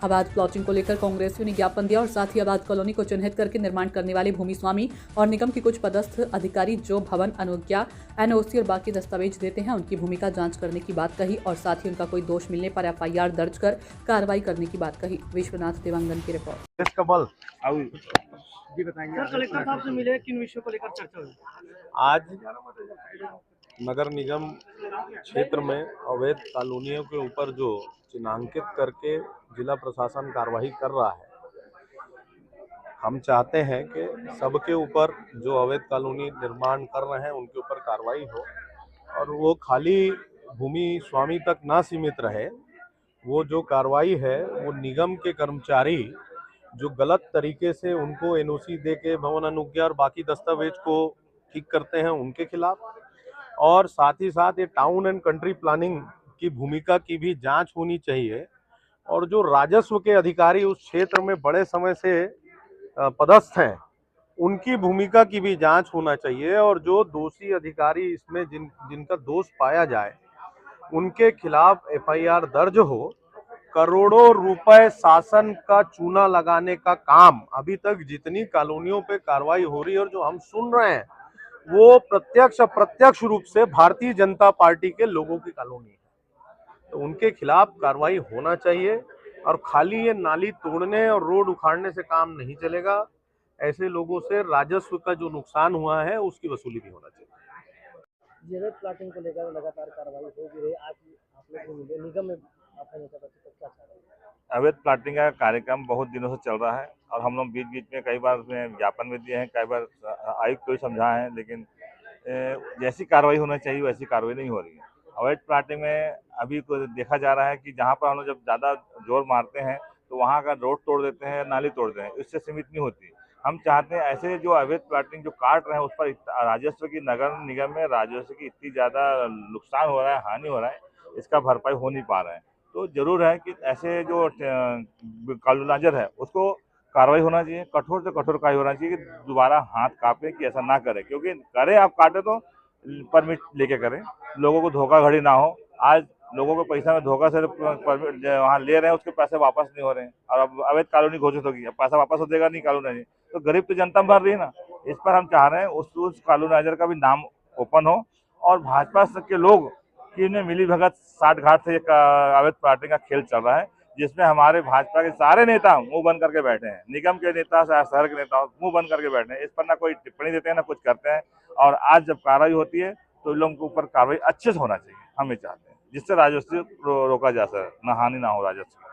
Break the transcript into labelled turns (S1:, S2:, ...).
S1: अवैध प्लॉटिंग को लेकर कांग्रेसियों ने ज्ञापन दिया और साथ ही अवैध कॉलोनी को चिन्हित करके निर्माण करने वाले भूमि स्वामी और निगम के कुछ पदस्थ अधिकारी जो भवन अनुज्ञा एनओसी और बाकी दस्तावेज देते हैं उनकी भूमि का जांच करने की बात कही और साथ ही उनका कोई दोष मिलने पर एफआईआर दर्ज कर कार्रवाई करने की बात कही। विश्वनाथ देवांगन की रिपोर्ट।
S2: जी बताएंगे। सर, कलेक्टर साहब से मिले, किन विषयों को लेकर चर्चा हुई?
S3: आज नगर निगम क्षेत्र में अवैध कॉलोनियों के ऊपर जो चिन्हांकित करके जिला प्रशासन कार्रवाई कर रहा है, हम चाहते हैं कि सबके ऊपर जो अवैध कॉलोनी निर्माण कर रहे हैं उनके ऊपर कार्रवाई हो और वो खाली भूमि स्वामी तक ना सीमित रहे। वो जो कार्रवाई है वो निगम के कर्मचारी जो गलत तरीके से उनको एनओसी दे के भवन अनुज्ञा और बाकी दस्तावेज को ठीक करते हैं उनके खिलाफ, और साथ ही साथ ये टाउन एंड कंट्री प्लानिंग की भूमिका की भी जांच होनी चाहिए और जो राजस्व के अधिकारी उस क्षेत्र में बड़े समय से पदस्थ हैं उनकी भूमिका की भी जांच होना चाहिए और जो दोषी अधिकारी इसमें जिनका दोष पाया जाए उनके खिलाफ एफआईआर दर्ज हो। करोड़ों रुपए शासन का चूना लगाने का काम अभी तक जितनी कॉलोनियों पे कार्रवाई हो रही है और जो हम सुन रहे हैं वो प्रत्यक्ष अप्रत्यक्ष रूप से भारतीय जनता पार्टी के लोगों की कॉलोनी है, तो उनके खिलाफ कार्रवाई होना चाहिए और खाली ये नाली तोड़ने और रोड उखाड़ने से काम नहीं चलेगा। ऐसे लोगों से राजस्व का जो नुकसान हुआ है उसकी वसूली भी होना चाहिए।
S2: अवैध प्लॉटिंग को लेकर लगातार कार्रवाई हो भी रही, आज आप लोग मिले निगम में, आपने नेता क्या चाह रहे हैं?
S4: अवैध प्लॉटिंग का कार्यक्रम बहुत दिनों से चल रहा है और हम लोग बीच बीच में कई बार उसमें ज्ञापन भी दिए हैं, कई बार आयुक्त को भी समझाए हैं, लेकिन जैसी कार्रवाई होना चाहिए वैसी कार्रवाई नहीं हो रही है। अवैध प्लॉटिंग में अभी को देखा जा रहा है कि जहाँ पर हम लोग जब ज़्यादा जोर मारते हैं तो वहाँ का रोड तोड़ देते हैं, नाली तोड़ देते हैं, इससे सीमित नहीं होती। हम चाहते हैं ऐसे जो अवैध प्लॉटिंग जो काट रहे हैं उस पर राजस्व की, नगर निगम में राजस्व की इतनी ज़्यादा नुकसान हो रहा है, हानि हो रहा है, इसका भरपाई हो नहीं पा रहा है। तो जरूर है कि ऐसे जो कालूनाजर है उसको कार्रवाई होना चाहिए, कठोर से कठोर कार्रवाई होना चाहिए कि दोबारा हाथ कांपे कि ऐसा ना करें, क्योंकि करें आप काटे तो परमिट लेके करें, लोगों को धोखाधड़ी ना हो। आज लोगों को पैसा में धोखा से परमिट वहाँ ले रहे हैं, उसके पैसे वापस नहीं हो रहे हैं और अब अवैध कॉलोनी घोषित होगी, अब पैसा वापस हो जाएगा नहीं कॉलोनी, तो गरीब तो जनता भर रही है ना। इस पर हम चाह रहे हैं उस कॉलोनाइजर का भी नाम ओपन हो और भाजपा के लोग कि इनमें मिली भगत साठ घाट से एक अवैध प्लॉटिंग का खेल चल रहा है, जिसमें हमारे भाजपा के सारे नेता मुंह बंद करके बैठे हैं, निगम के नेता शहर के नेता मुंह बंद करके बैठे हैं, इस पर ना कोई टिप्पणी देते हैं ना कुछ करते हैं। और आज जब कार्रवाई होती है तो इन लोगों के ऊपर कार्रवाई अच्छे से होना चाहिए, हम ये चाहते हैं, जिससे राजस्व रोका जा सके, ना हानि ना हो राजस्व।